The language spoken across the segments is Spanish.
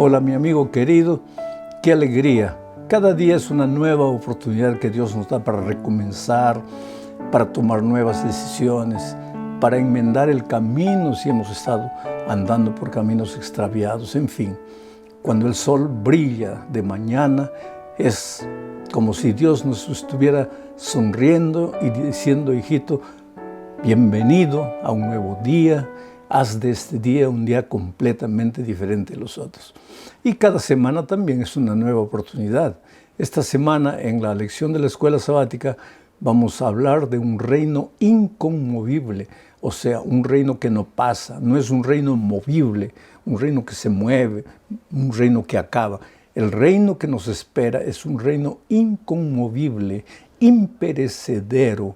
Hola mi amigo querido, qué alegría. Cada día es una nueva oportunidad que Dios nos da para recomenzar, para tomar nuevas decisiones, para enmendar el camino si hemos estado andando por caminos extraviados. En fin, cuando el sol brilla de mañana, es como si Dios nos estuviera sonriendo y diciendo: hijito, bienvenido a un nuevo día. Haz de este día un día completamente diferente de los otros. Y cada semana también es una nueva oportunidad. Esta semana, en la lección de la escuela sabática, vamos a hablar de un reino inconmovible, o sea, un reino que no pasa, no es un reino movible, un reino que se mueve, un reino que acaba. El reino que nos espera es un reino inconmovible, imperecedero.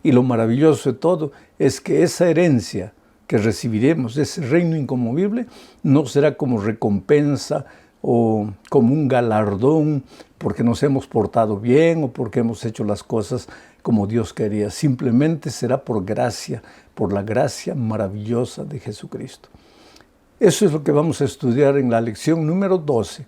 Y lo maravilloso de todo es que esa herencia que recibiremos, ese reino inconmovible, no será como recompensa o como un galardón porque nos hemos portado bien o porque hemos hecho las cosas como Dios quería. Simplemente será por gracia, por la gracia maravillosa de Jesucristo. Eso es lo que vamos a estudiar en la lección número 12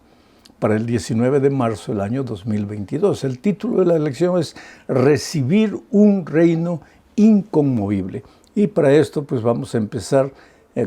para el 19 de marzo del año 2022. El título de la lección es Recibir un reino inconmovible. Y para esto pues vamos a empezar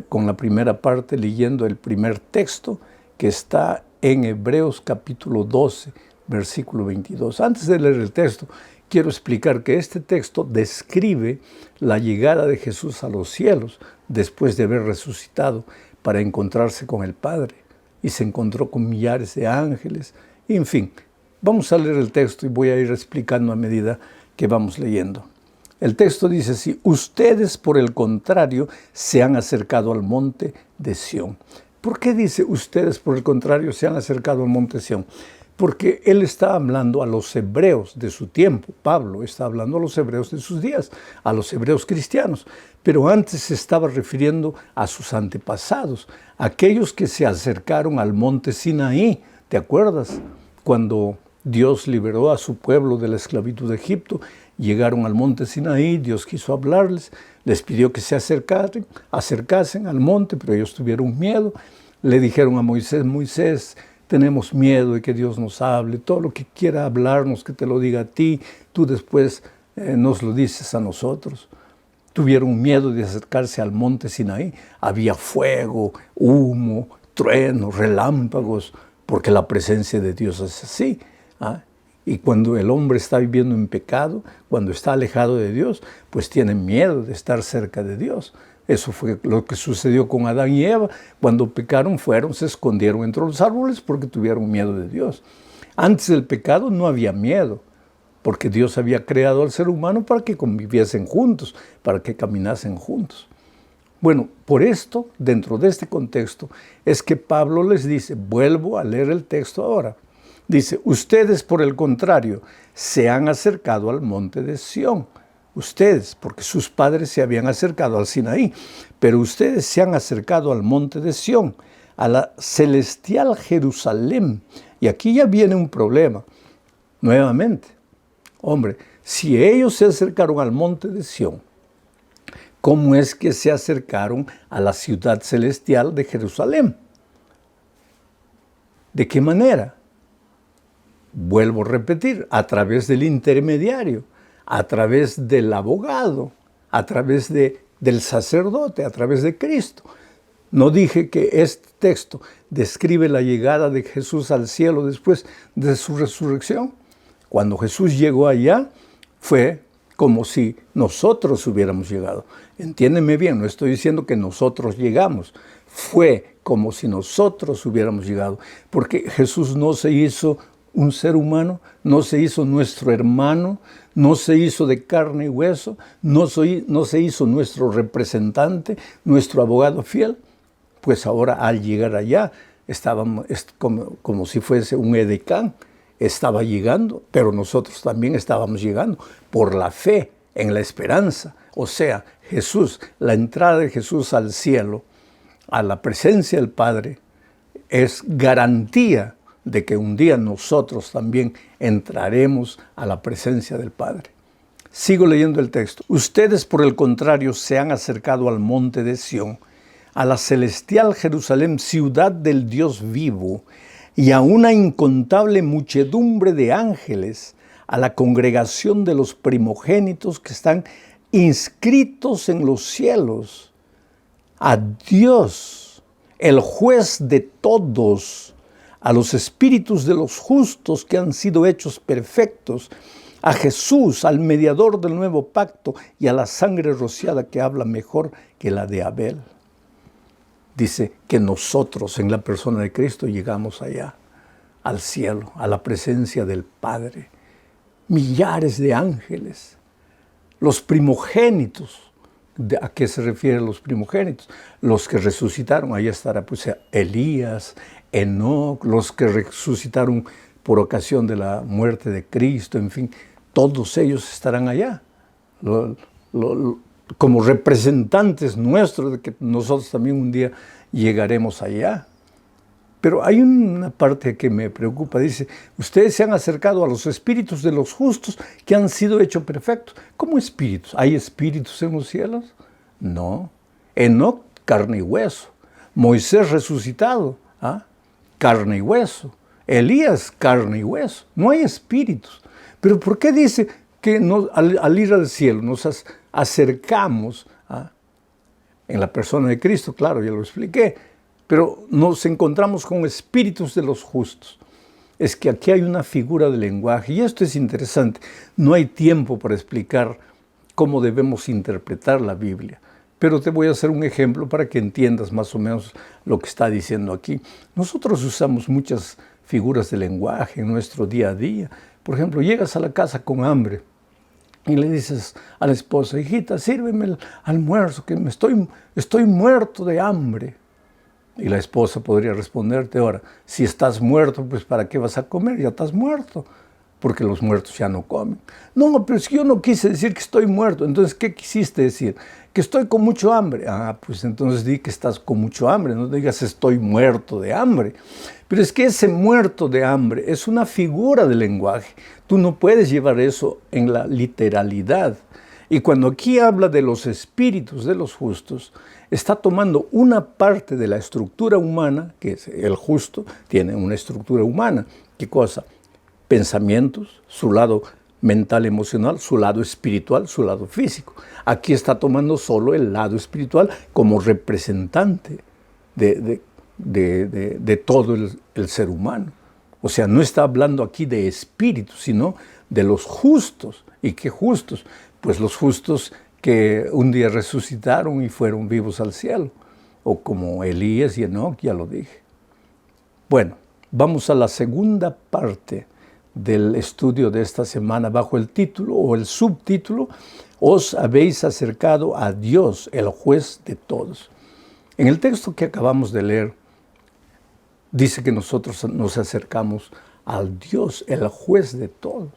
con la primera parte leyendo el primer texto que está en Hebreos capítulo 12, versículo 22. Antes de leer el texto, quiero explicar que este texto describe la llegada de Jesús a los cielos después de haber resucitado para encontrarse con el Padre. Y se encontró con millares de ángeles. En fin, vamos a leer el texto y voy a ir explicando a medida que vamos leyendo. El texto dice así: ustedes, por el contrario, se han acercado al monte de Sión. ¿Por qué dice ustedes, por el contrario, se han acercado al monte de Sión? Porque él está hablando a los hebreos de su tiempo. Pablo está hablando a los hebreos de sus días, a los hebreos cristianos. Pero antes se estaba refiriendo a sus antepasados, aquellos que se acercaron al monte Sinaí. ¿Te acuerdas? Cuando Dios liberó a su pueblo de la esclavitud de Egipto, llegaron al monte Sinaí, Dios quiso hablarles, les pidió que se acercasen al monte, pero ellos tuvieron miedo. Le dijeron a Moisés: Moisés, tenemos miedo de que Dios nos hable, todo lo que quiera hablarnos, que te lo diga a ti, tú después nos lo dices a nosotros. Tuvieron miedo de acercarse al monte Sinaí. Había fuego, humo, truenos, relámpagos, porque la presencia de Dios es así. Y cuando el hombre está viviendo en pecado, cuando está alejado de Dios, pues tiene miedo de estar cerca de Dios. Eso fue lo que sucedió con Adán y Eva. Cuando pecaron, se escondieron entre los árboles porque tuvieron miedo de Dios. Antes del pecado no había miedo, porque Dios había creado al ser humano para que conviviesen juntos, para que caminasen juntos. Bueno, por esto, dentro de este contexto, es que Pablo les dice, vuelvo a leer el texto ahora. Dice: ustedes, por el contrario, se han acercado al monte de Sión. Ustedes, porque sus padres se habían acercado al Sinaí, pero ustedes se han acercado al monte de Sión, a la celestial Jerusalén. Y aquí ya viene un problema, nuevamente. Hombre, si ellos se acercaron al monte de Sión, ¿cómo es que se acercaron a la ciudad celestial de Jerusalén? ¿De qué manera? Vuelvo a repetir, a través del intermediario, a través del abogado, a través del sacerdote, a través de Cristo. ¿No dije que este texto describe la llegada de Jesús al cielo después de su resurrección? Cuando Jesús llegó allá, fue como si nosotros hubiéramos llegado. Entiéndeme bien, no estoy diciendo que nosotros llegamos. Fue como si nosotros hubiéramos llegado, porque Jesús no se hizo un ser humano, no se hizo nuestro hermano, no se hizo de carne y hueso, no se hizo nuestro representante, nuestro abogado fiel. Pues ahora, al llegar allá, estábamos como si fuese un edecán. Estaba llegando, pero nosotros también estábamos llegando por la fe, en la esperanza. O sea, Jesús, la entrada de Jesús al cielo, a la presencia del Padre, es garantía de que un día nosotros también entraremos a la presencia del Padre. Sigo leyendo el texto. Ustedes, por el contrario, se han acercado al monte de Sión, a la celestial Jerusalén, ciudad del Dios vivo, y a una incontable muchedumbre de ángeles, a la congregación de los primogénitos que están inscritos en los cielos, a Dios, el juez de todos, a los espíritus de los justos que han sido hechos perfectos, a Jesús, al mediador del nuevo pacto, y a la sangre rociada que habla mejor que la de Abel. Dice que nosotros, en la persona de Cristo, llegamos allá, al cielo, a la presencia del Padre. Millares de ángeles, los primogénitos. ¿A qué se refieren los primogénitos? Los que resucitaron, ahí estará pues Elías, Enoc, los que resucitaron por ocasión de la muerte de Cristo, en fin, todos ellos estarán allá, como representantes nuestros de que nosotros también un día llegaremos allá. Pero hay una parte que me preocupa, dice, ustedes se han acercado a los espíritus de los justos que han sido hechos perfectos. ¿Cómo espíritus? ¿Hay espíritus en los cielos? No. Enoc, carne y hueso. Moisés resucitado, carne y hueso. Elías, carne y hueso. No hay espíritus. Pero ¿por qué dice que al ir al cielo nos acercamos en la persona de Cristo? Claro, ya lo expliqué. Pero nos encontramos con espíritus de los justos. Es que aquí hay una figura de lenguaje, y esto es interesante. No hay tiempo para explicar cómo debemos interpretar la Biblia, pero te voy a hacer un ejemplo para que entiendas más o menos lo que está diciendo aquí. Nosotros usamos muchas figuras de lenguaje en nuestro día a día. Por ejemplo, llegas a la casa con hambre y le dices a la esposa, hijita, sírveme el almuerzo, que estoy muerto de hambre. Y la esposa podría responderte, ahora, si estás muerto, pues ¿para qué vas a comer? Ya estás muerto, porque los muertos ya no comen. No, pero es que yo no quise decir que estoy muerto. Entonces, ¿qué quisiste decir? Que estoy con mucho hambre. Pues entonces di que estás con mucho hambre, no digas estoy muerto de hambre. Pero es que ese muerto de hambre es una figura de lenguaje. Tú no puedes llevar eso en la literalidad. Y cuando aquí habla de los espíritus de los justos, está tomando una parte de la estructura humana, que es el justo, tiene una estructura humana. ¿Qué cosa? Pensamientos, su lado mental, emocional, su lado espiritual, su lado físico. Aquí está tomando solo el lado espiritual como representante de todo el ser humano. O sea, no está hablando aquí de espíritus, sino de los justos. ¿Y qué justos? Pues los justos que un día resucitaron y fueron vivos al cielo, o como Elías y Enoc, ya lo dije. Bueno, vamos a la segunda parte del estudio de esta semana bajo el título o el subtítulo, os habéis acercado a Dios, el juez de todos. En el texto que acabamos de leer, dice que nosotros nos acercamos al Dios, el juez de todos.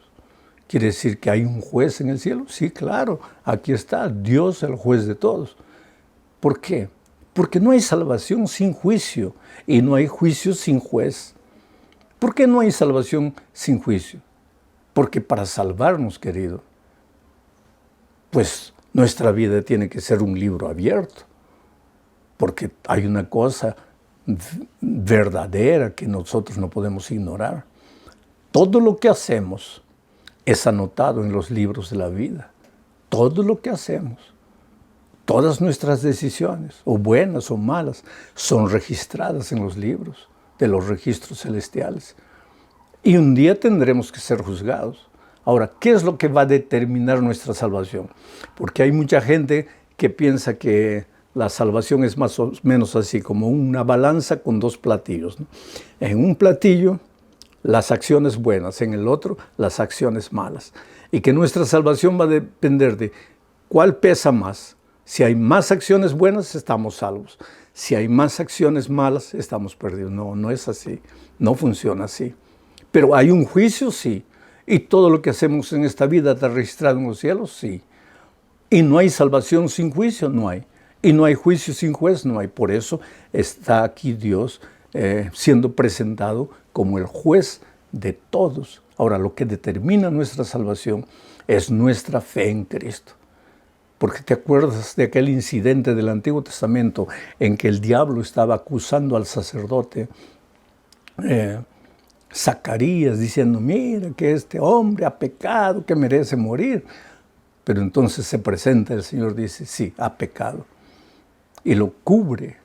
¿Quiere decir que hay un juez en el cielo? Sí, claro, aquí está Dios, el juez de todos. ¿Por qué? Porque no hay salvación sin juicio y no hay juicio sin juez. ¿Por qué no hay salvación sin juicio? Porque para salvarnos, querido, pues nuestra vida tiene que ser un libro abierto. Porque hay una cosa verdadera que nosotros no podemos ignorar. Todo lo que hacemos es anotado en los libros de la vida. Todo lo que hacemos, todas nuestras decisiones, o buenas o malas, son registradas en los libros de los registros celestiales. Y un día tendremos que ser juzgados. Ahora, ¿qué es lo que va a determinar nuestra salvación? Porque hay mucha gente que piensa que la salvación es más o menos así, como una balanza con dos platillos, ¿no? En un platillo, las acciones buenas, en el otro, las acciones malas. Y que nuestra salvación va a depender de cuál pesa más. Si hay más acciones buenas, estamos salvos. Si hay más acciones malas, estamos perdidos. No, no es así. No funciona así. Pero hay un juicio, sí. Y todo lo que hacemos en esta vida está registrado en los cielos, sí. Y no hay salvación sin juicio, no hay. Y no hay juicio sin juez, no hay. Por eso está aquí Dios siendo presentado como el juez de todos. Ahora, lo que determina nuestra salvación es nuestra fe en Cristo. porque te acuerdas de aquel incidente del Antiguo Testamento en que el diablo estaba acusando al sacerdote Zacarías, diciendo, mira que este hombre ha pecado, que merece morir. Pero entonces se presenta el Señor, dice, sí, ha pecado. Y lo cubre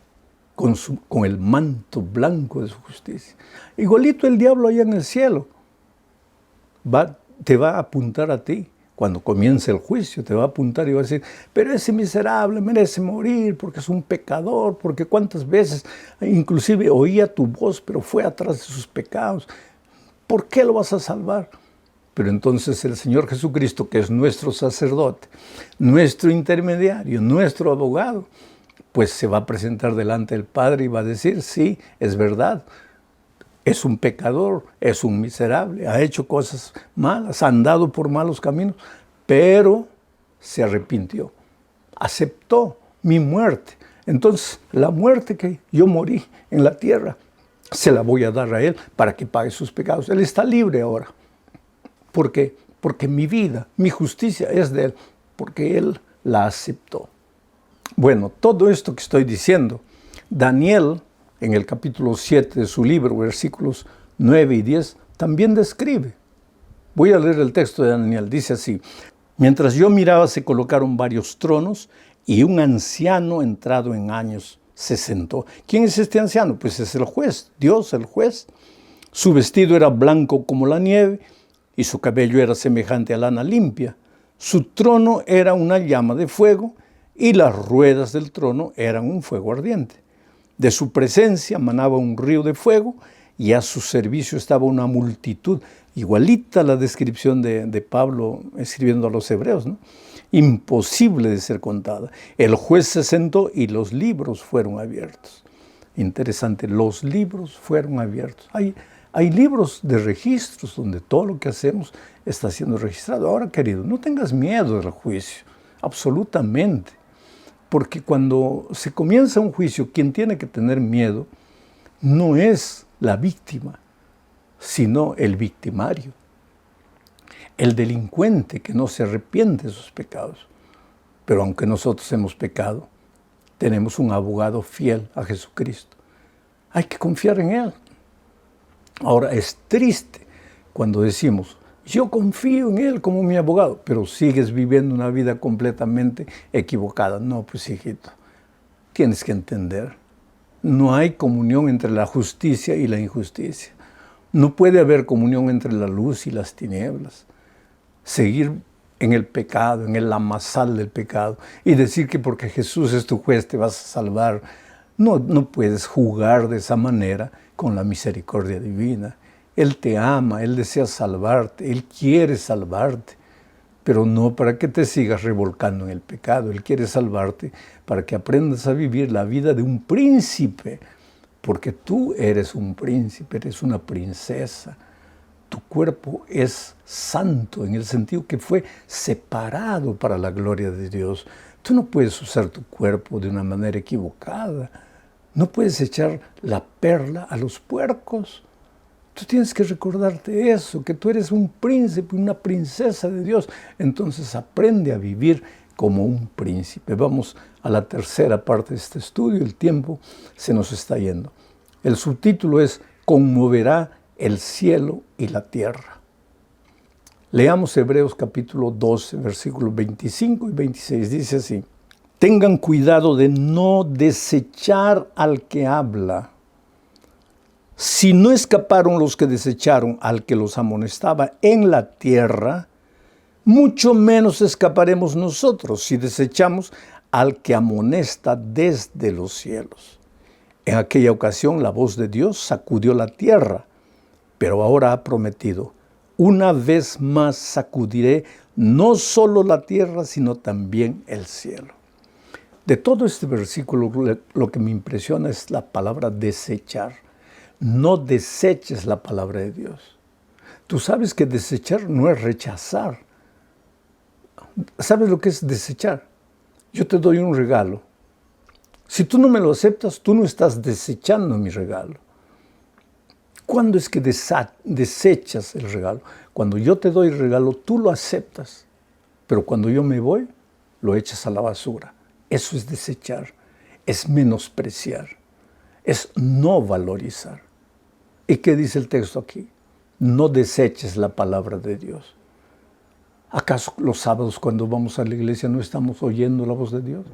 con el manto blanco de su justicia. Igualito el diablo allá en el cielo te va a apuntar a ti. Cuando comience el juicio te va a apuntar y va a decir, pero ese miserable merece morir porque es un pecador, porque cuántas veces inclusive oía tu voz, pero fue atrás de sus pecados. ¿Por qué lo vas a salvar? Pero entonces el Señor Jesucristo, que es nuestro sacerdote, nuestro intermediario, nuestro abogado, pues se va a presentar delante del Padre y va a decir, sí, es verdad. Es un pecador, es un miserable, ha hecho cosas malas, ha andado por malos caminos, pero se arrepintió, aceptó mi muerte. Entonces, la muerte que yo morí en la tierra, se la voy a dar a Él para que pague sus pecados. Él está libre ahora. ¿Por qué? Porque mi vida, mi justicia es de Él, porque Él la aceptó. Bueno, todo esto que estoy diciendo, Daniel, en el capítulo 7 de su libro, versículos 9 y 10, también describe. Voy a leer el texto de Daniel, dice así, mientras yo miraba se colocaron varios tronos y un anciano entrado en años se sentó. ¿Quién es este anciano? Pues es el juez, Dios el juez. Su vestido era blanco como la nieve y su cabello era semejante a lana limpia. Su trono era una llama de fuego y las ruedas del trono eran un fuego ardiente. De su presencia manaba un río de fuego y a su servicio estaba una multitud, igualita a la descripción de Pablo escribiendo a los hebreos, ¿no? Imposible de ser contada. El juez se sentó y los libros fueron abiertos. Interesante, los libros fueron abiertos. Hay libros de registros donde todo lo que hacemos está siendo registrado. Ahora, querido, no tengas miedo del juicio, absolutamente. Porque cuando se comienza un juicio, quien tiene que tener miedo no es la víctima, sino el victimario. El delincuente que no se arrepiente de sus pecados. Pero aunque nosotros hemos pecado, tenemos un abogado fiel a Jesucristo. Hay que confiar en Él. Ahora, es triste cuando decimos, yo confío en Él como mi abogado, pero sigues viviendo una vida completamente equivocada. No, pues hijito, tienes que entender, no hay comunión entre la justicia y la injusticia. No puede haber comunión entre la luz y las tinieblas. Seguir en el pecado, en el amasal del pecado, y decir que porque Jesús es tu juez te vas a salvar. No puedes jugar de esa manera con la misericordia divina. Él te ama, Él desea salvarte, Él quiere salvarte, pero no para que te sigas revolcando en el pecado. Él quiere salvarte para que aprendas a vivir la vida de un príncipe, porque tú eres un príncipe, eres una princesa. Tu cuerpo es santo en el sentido que fue separado para la gloria de Dios. Tú no puedes usar tu cuerpo de una manera equivocada. No puedes echar la perla a los puercos. Tú tienes que recordarte eso, que tú eres un príncipe, una princesa de Dios. Entonces aprende a vivir como un príncipe. Vamos a la tercera parte de este estudio. El tiempo se nos está yendo. El subtítulo es Conmoverá el cielo y la tierra. Leamos Hebreos capítulo 12, versículos 25 y 26. Dice así, tengan cuidado de no desechar al que habla. Si no escaparon los que desecharon al que los amonestaba en la tierra, mucho menos escaparemos nosotros si desechamos al que amonesta desde los cielos. En aquella ocasión la voz de Dios sacudió la tierra, pero ahora ha prometido, una vez más sacudiré no solo la tierra, sino también el cielo. De todo este versículo, lo que me impresiona es la palabra desechar. No deseches la palabra de Dios. Tú sabes que desechar no es rechazar. ¿Sabes lo que es desechar? Yo te doy un regalo. Si tú no me lo aceptas, tú no estás desechando mi regalo. ¿Cuándo es que desechas el regalo? Cuando yo te doy el regalo, tú lo aceptas. Pero cuando yo me voy, lo echas a la basura. Eso es desechar, es menospreciar, es no valorizar. ¿Y qué dice el texto aquí? No deseches la palabra de Dios. ¿Acaso los sábados cuando vamos a la iglesia no estamos oyendo la voz de Dios?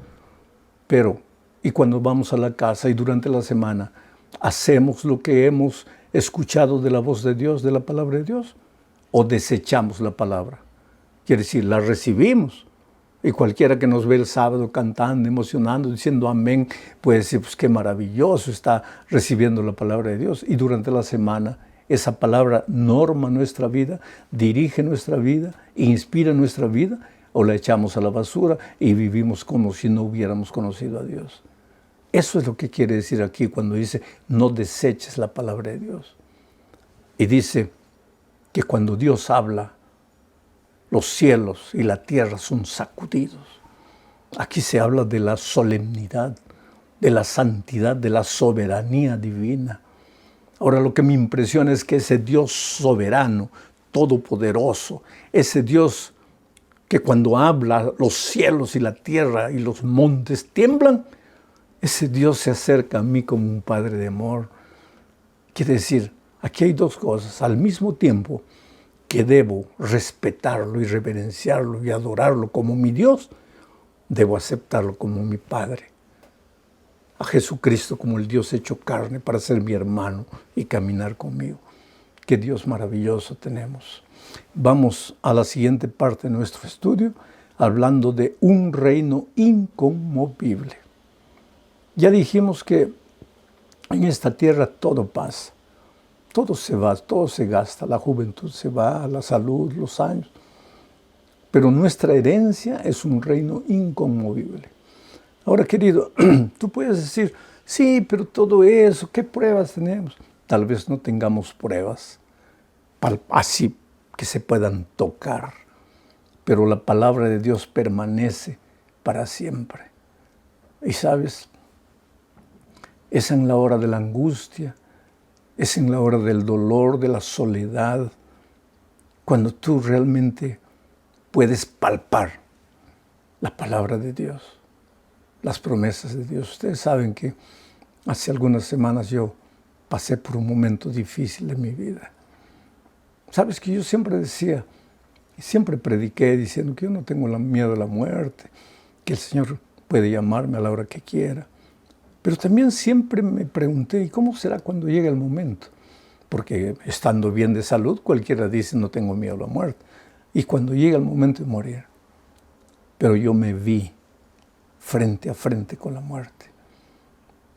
Pero, y cuando vamos a la casa y durante la semana, ¿hacemos lo que hemos escuchado de la voz de Dios, de la palabra de Dios? ¿O desechamos la palabra? Quiere decir, la recibimos. Y cualquiera que nos ve el sábado cantando, emocionando, diciendo amén, puede decir, pues qué maravilloso está recibiendo la palabra de Dios. Y durante la semana, esa palabra norma nuestra vida, dirige nuestra vida, inspira nuestra vida, o la echamos a la basura y vivimos como si no hubiéramos conocido a Dios. Eso es lo que quiere decir aquí cuando dice, no deseches la palabra de Dios. Y dice que cuando Dios habla, los cielos y la tierra son sacudidos. Aquí se habla de la solemnidad, de la santidad, de la soberanía divina. Ahora lo que me impresiona es que ese Dios soberano, todopoderoso, ese Dios que cuando habla los cielos y la tierra y los montes tiemblan, ese Dios se acerca a mí como un Padre de amor. Quiere decir, aquí hay dos cosas. Al mismo tiempo que debo respetarlo y reverenciarlo y adorarlo como mi Dios, debo aceptarlo como mi Padre. A Jesucristo como el Dios hecho carne para ser mi hermano y caminar conmigo. Qué Dios maravilloso tenemos. Vamos a la siguiente parte de nuestro estudio, hablando de un reino inconmovible. Ya dijimos que en esta tierra todo pasa. Todo se va, todo se gasta, la juventud se va, la salud, los años. Pero nuestra herencia es un reino inconmovible. Ahora, querido, tú puedes decir, sí, pero todo eso, ¿qué pruebas tenemos? Tal vez no tengamos pruebas así que se puedan tocar, pero la palabra de Dios permanece para siempre. Y sabes, es en la hora de la angustia, es en la hora del dolor, de la soledad, cuando tú realmente puedes palpar la palabra de Dios, las promesas de Dios. Ustedes saben que hace algunas semanas yo pasé por un momento difícil en mi vida. Sabes que yo siempre decía, y siempre prediqué diciendo que yo no tengo miedo a la muerte, que el Señor puede llamarme a la hora que quiera. Pero también siempre me pregunté, ¿y cómo será cuando llegue el momento? Porque estando bien de salud, cualquiera dice, no tengo miedo a la muerte. Y cuando llega el momento de morir, pero yo me vi frente a frente con la muerte.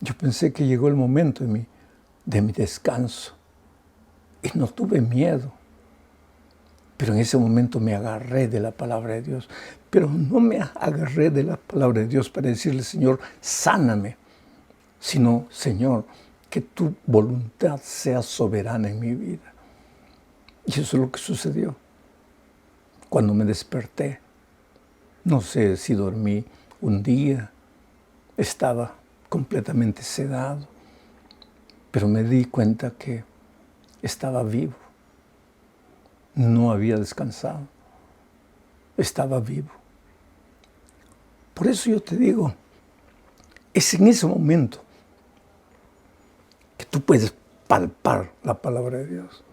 Yo pensé que llegó el momento de mi descanso y no tuve miedo. Pero en ese momento me agarré de la palabra de Dios. Pero no me agarré de la palabra de Dios para decirle, Señor, sáname. Sino, Señor, que tu voluntad sea soberana en mi vida. Y eso es lo que sucedió. Cuando me desperté, no sé si dormí un día, estaba completamente sedado, pero me di cuenta que estaba vivo. No había descansado, estaba vivo. Por eso yo te digo, es en ese momento que tú puedes palpar la palabra de Dios,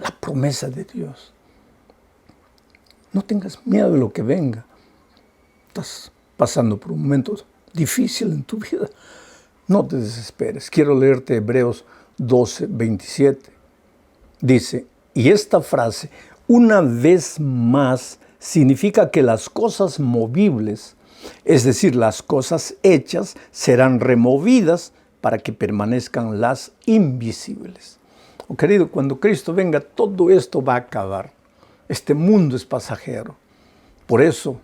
la promesa de Dios. No tengas miedo de lo que venga. Estás pasando por un momento difícil en tu vida. No te desesperes. Quiero leerte Hebreos 12, 27. Dice, y esta frase, una vez más, significa que las cosas movibles, es decir, las cosas hechas, serán removidas para que permanezcan las invisibles. Oh, querido, cuando Cristo venga, todo esto va a acabar. Este mundo es pasajero. Por eso,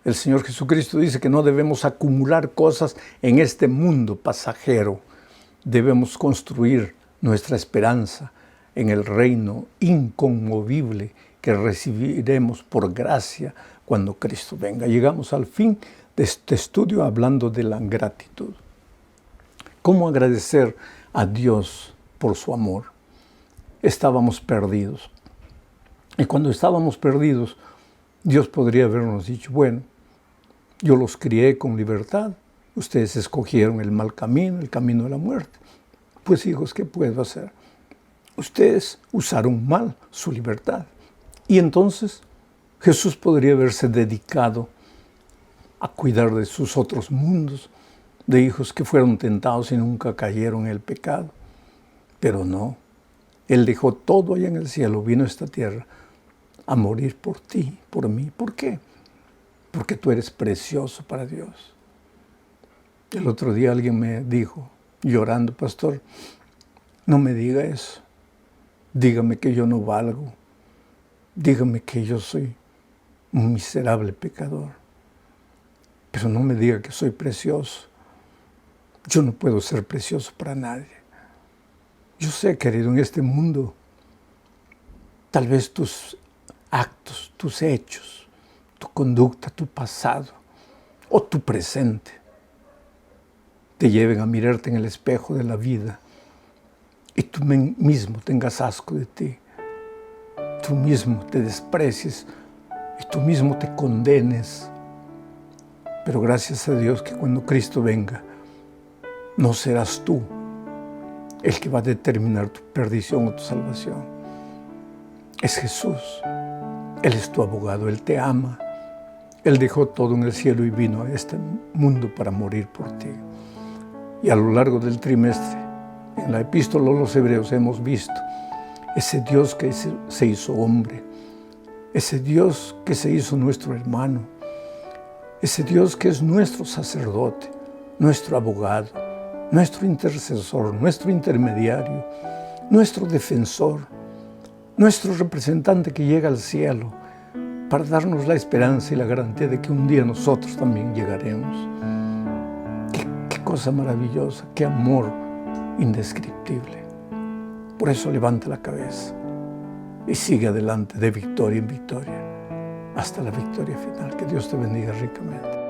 el Señor Jesucristo dice que no debemos acumular cosas en este mundo pasajero. Debemos construir nuestra esperanza en el reino inconmovible que recibiremos por gracia cuando Cristo venga. Llegamos al fin de este estudio hablando de la gratitud. ¿Cómo agradecer a Dios por su amor? Estábamos perdidos. Y cuando estábamos perdidos, Dios podría habernos dicho, bueno, Yo los crié con libertad. Ustedes escogieron el mal camino, el camino de la muerte. Pues hijos, ¿qué puedo hacer? Ustedes usaron mal su libertad. Y entonces Jesús podría haberse dedicado a cuidar de sus otros mundos, de hijos que fueron tentados y nunca cayeron en el pecado. Pero no, Él dejó todo allá en el cielo, vino a esta tierra a morir por ti, por mí. ¿Por qué? Porque tú eres precioso para Dios. El otro día alguien me dijo, llorando, pastor, no me diga eso. Dígame que yo no valgo. Dígame que yo soy un miserable pecador. Pero no me diga que soy precioso. Yo no puedo ser precioso para nadie. Yo sé, querido, en este mundo, tal vez tus actos, tus hechos, tu conducta, tu pasado o tu presente te lleven a mirarte en el espejo de la vida y tú mismo tengas asco de ti, tú mismo te desprecies y tú mismo te condenes. Pero gracias a Dios que cuando Cristo venga, no serás tú el que va a determinar tu perdición o tu salvación. Es Jesús. Él es tu abogado, Él te ama. Él dejó todo en el cielo y vino a este mundo para morir por ti. Y a lo largo del trimestre, en la epístola a los Hebreos hemos visto ese Dios que se hizo hombre, ese Dios que se hizo nuestro hermano, ese Dios que es nuestro sacerdote, nuestro abogado, nuestro intercesor, nuestro intermediario, nuestro defensor, nuestro representante que llega al cielo para darnos la esperanza y la garantía de que un día nosotros también llegaremos. Qué cosa maravillosa, qué amor indescriptible. Por eso levanta la cabeza y sigue adelante de victoria en victoria hasta la victoria final. Que Dios te bendiga ricamente.